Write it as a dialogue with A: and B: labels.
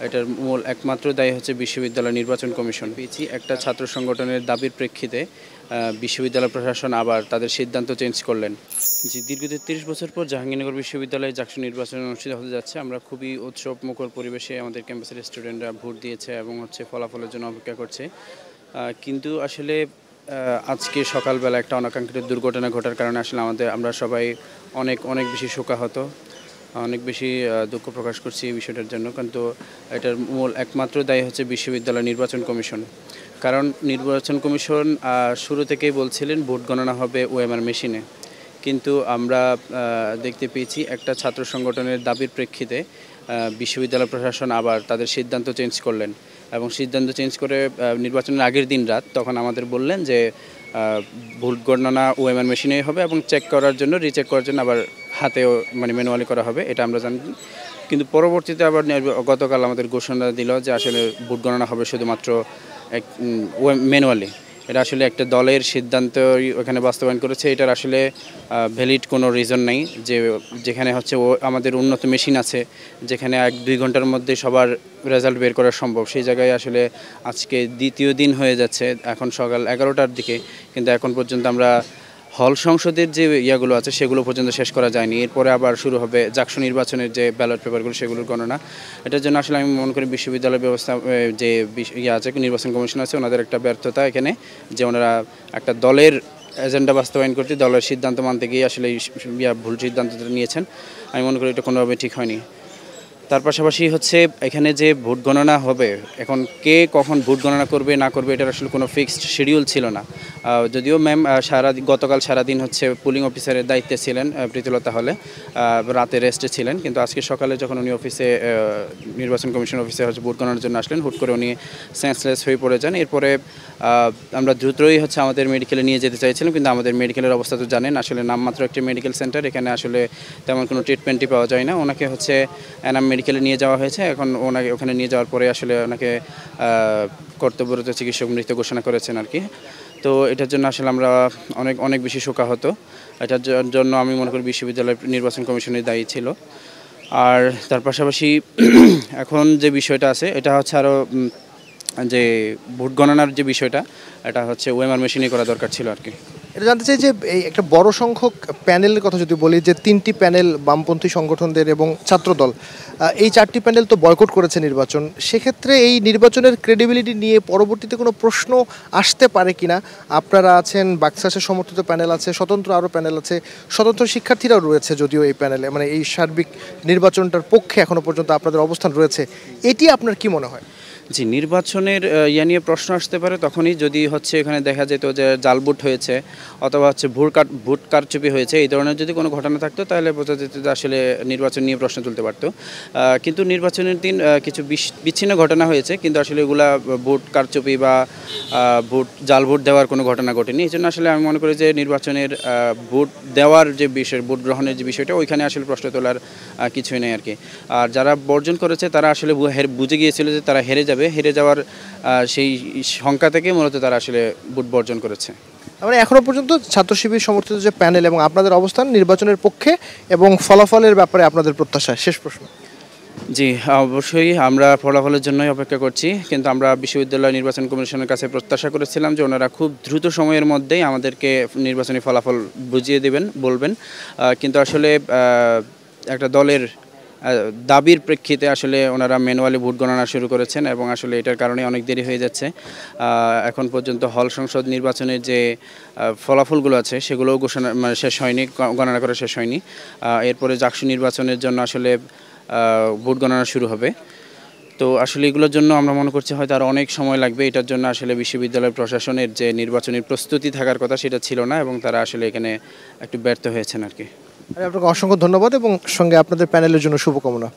A: এটার মূল একমাত্র দায়ী হচ্ছে বিশ্ববিদ্যালয় নির্বাচন কমিশন। পেয়েছি একটা ছাত্র সংগঠনের দাবির প্রেক্ষিতে বিশ্ববিদ্যালয় প্রশাসন আবার তাদের সিদ্ধান্ত চেঞ্জ করলেন। দীর্ঘ ৩৩ বছর পর জাহাঙ্গীরনগর বিশ্ববিদ্যালয়ে জাকসু নির্বাচন অনুষ্ঠিত হতে যাচ্ছে। আমরা খুবই উৎসব মুখর পরিবেশে আমাদের ক্যাম্পাসের স্টুডেন্টরা ভোট দিয়েছে এবং ফলাফলের জন্য অপেক্ষা করছে। কিন্তু আসলে আজকে সকালবেলা একটা অনাকাঙ্ক্ষিত দুর্ঘটনা ঘটার কারণে আসলে আমরা সবাই অনেক বেশি শোকাহত, অনেক বেশি দুঃখ প্রকাশ করছি এই বিষয়টার জন্য। কিন্তু এটার মূল একমাত্র দায়ী হচ্ছে বিশ্ববিদ্যালয় নির্বাচন কমিশন। কারণ নির্বাচন কমিশন শুরু থেকেই বলছিলেন ভোট গণনা হবে ওএমআর মেশিনে, কিন্তু আমরা দেখতে পেয়েছি একটা ছাত্র সংগঠনের দাবির প্রেক্ষিতে বিশ্ববিদ্যালয় প্রশাসন আবার তাদের সিদ্ধান্ত চেঞ্জ করলেন এবং সিদ্ধান্ত চেঞ্জ করে নির্বাচনের আগের দিন রাত তখন আমাদের বললেন যে ভোট গণনা ওএমআর মেশিনেই হবে এবং চেক করার জন্য রিচেক করার জন্য আবার হাতেও ম্যানুয়ালি করা হবে, এটা আমরা জানি। কিন্তু পরবর্তীতে আবার গতকাল আমাদের ঘোষণা দিল যে আসলে ভোট গণনা হবে শুধুমাত্র ম্যানুয়ালি। এটা আসলে একটা দলের সিদ্ধান্ত ওখানে বাস্তবায়ন করেছে। এটার আসলে ভ্যালিড কোনো রিজন নেই, যেখানে হচ্ছে আমাদের উন্নত মেশিন আছে যেখানে 1-2 ঘন্টার মধ্যে সবার রেজাল্ট বের করা সম্ভব। সেই জায়গায় আসলে আজকে দ্বিতীয় দিন হয়ে যাচ্ছে, এখন সকাল 11টার দিকে, কিন্তু এখন পর্যন্ত আমরা হল সংসদের যে ইয়াগুলো আছে সেগুলো পর্যন্ত শেষ করা যায়নি। এরপরে আবার শুরু হবে জাকসু নির্বাচনের যে ব্যালট পেপারগুলো সেগুলোর গণনা। এটার জন্য আসলে আমি মনে করি বিশ্ববিদ্যালয় ব্যবস্থা যে আছে নির্বাচন কমিশন আছে ওনাদের একটা ব্যর্থতা এখানে, যে ওনারা একটা দলের এজেন্ডা বাস্তবায়ন করতে দলের সিদ্ধান্ত মানতে গিয়ে আসলে ভুল সিদ্ধান্ত নিয়েছেন। আমি মনে করি এটা কোনোভাবে ঠিক হয়নি। তার পাশাপাশি হচ্ছে এখানে যে ভোট গণনা হবে, এখন কে কখন ভোট গণনা করবে না করবে এটার আসলে কোনো ফিক্সড শিডিউল ছিল না। যদিও ম্যাম গতকাল সারাদিন হচ্ছে পুলিং অফিসারের দায়িত্বে ছিলেন প্রীতিলতা হলে, রাতে রেস্টে ছিলেন, কিন্তু আজকে সকালে যখন উনি অফিসে নির্বাচন কমিশন অফিসে হচ্ছে ভোট গণনার জন্য আসলেন, হুট করে উনি সেন্সলেস হয়ে পড়ে যান। এরপরে আমরা দ্রুতই হচ্ছে আমাদের মেডিকেলে নিয়ে যেতে চাইছিলাম, কিন্তু আমাদের মেডিকেলের অবস্থা তো জানেন, আসলে নামমাত্র একটি মেডিকেল সেন্টার, এখানে আসলে তেমন কোনো ট্রিটমেন্টই পাওয়া যায় না। ওনাকে হচ্ছে এনাম মেডিকেলে নিয়ে যাওয়া হয়েছে। এখন ওখানে নিয়ে যাওয়ার পরে আসলে ওনাকে কর্তব্যরত চিকিৎসক মৃত ঘোষণা করেছেন আর কি। তো এটার জন্য আসলে আমরা অনেক বেশি শোকাহত। এটার জন্য আমি মনে করি বিশ্ববিদ্যালয় নির্বাচন কমিশনের দায়ী ছিল। আর তার পাশাপাশি এখন যে বিষয়টা আছে এটা হচ্ছে আরও যে ভোট গণনার যে বিষয়টা, এটা হচ্ছে ওএমআর মেশিনে করা দরকার ছিল আর কি।
B: এটা জানতে চাই যে এই একটা বড় সংখ্যক প্যানেলের কথা যদি বলি, যে 3টি প্যানেল বামপন্থী সংগঠনদের এবং ছাত্রদল, এই 4টি প্যানেল তো বয়কট করেছে নির্বাচন। সেক্ষেত্রে এই নির্বাচনের ক্রেডিবিলিটি নিয়ে পরবর্তীতে কোনো প্রশ্ন আসতে পারে কিনা? আপনারা আছেন, বাকশাসের সমর্থিত প্যানেল আছে, স্বতন্ত্র আরও প্যানেল আছে, স্বতন্ত্র শিক্ষার্থীরাও রয়েছে যদিও এই প্যানেলে, মানে এই সার্বিক নির্বাচনটার পক্ষে এখনও পর্যন্ত আপনাদের অবস্থান রয়েছে। এটি আপনার কি মনে হয়?
A: জি, নির্বাচনের নিয়ে প্রশ্ন আসতে পারে তখনই যদি হচ্ছে এখানে দেখা যেত যে জাল ভোট হয়েছে অথবা হচ্ছে ভোট কারচুপি হয়েছে, এই ধরনের যদি কোনো ঘটনা থাকতো তাহলে বোঝা যেত যে আসলে নির্বাচন নিয়ে প্রশ্ন তুলতে পারতো। কিন্তু নির্বাচনের দিন কিছু বিচ্ছিন্ন ঘটনা হয়েছে, কিন্তু আসলে এগুলা ভোট কারচুপি বা জাল ভোট দেওয়ার কোনো ঘটনা ঘটেনি। এই জন্য আসলে আমি মনে করি যে নির্বাচনের ভোট দেওয়ার যে বিষয়, ভোট গ্রহণের যে বিষয়টা, ওইখানে আসলে প্রশ্ন তোলার কিছুই নেই আর কি। আর যারা বর্জন করেছে তারা আসলে বুঝে গিয়েছিল যে তারা হেরে যাওয়ার সেই শঙ্কা থেকে মূলত তারা আসলে ভোট বর্জন করেছে।
B: মানে এখনো পর্যন্ত ছাত্র শিবির সমর্থিত যে প্যানেল এবং আপনাদের অবস্থান নির্বাচনের পক্ষে এবং ফলাফলের ব্যাপারে আপনাদের প্রত্যাশা। শেষ প্রশ্ন।
A: জি, অবশ্যই আমরা ফলাফলের জন্যই অপেক্ষা করছি, কিন্তু আমরা বিশ্ববিদ্যালয় নির্বাচন কমিশনের কাছে প্রত্যাশা করেছিলাম যে ওনারা খুব দ্রুত সময়ের মধ্যেই আমাদেরকে নির্বাচনী ফলাফল বুঝিয়ে বলবেন। কিন্তু আসলে একটা দলের দাবির প্রেক্ষিতে আসলে ওনারা ম্যানুয়ালি ভোট গণনা শুরু করেছেন এবং আসলে এটার কারণে অনেক দেরি হয়ে যাচ্ছে। এখন পর্যন্ত হল সংসদ নির্বাচনের যে ফলাফলগুলো আছে সেগুলোও শেষ হয়নি, গণনা করা শেষ হয়নি। এরপরে জাকসু নির্বাচনের জন্য আসলে ভোট গণনা শুরু হবে। তো আসলে এগুলোর জন্য আমরা মনে করছি হয়তো আরও অনেক সময় লাগবে। এটার জন্য আসলে বিশ্ববিদ্যালয় প্রশাসনের যে নির্বাচনী প্রস্তুতি থাকার কথা সেটা ছিল না এবং তারা আসলে এখানে একটু ব্যর্থ হয়েছেন আর কি।
B: আপনাকে অসংখ্য ধন্যবাদ এবং সঙ্গে আপনাদের প্যানেলের জন্য শুভকামনা।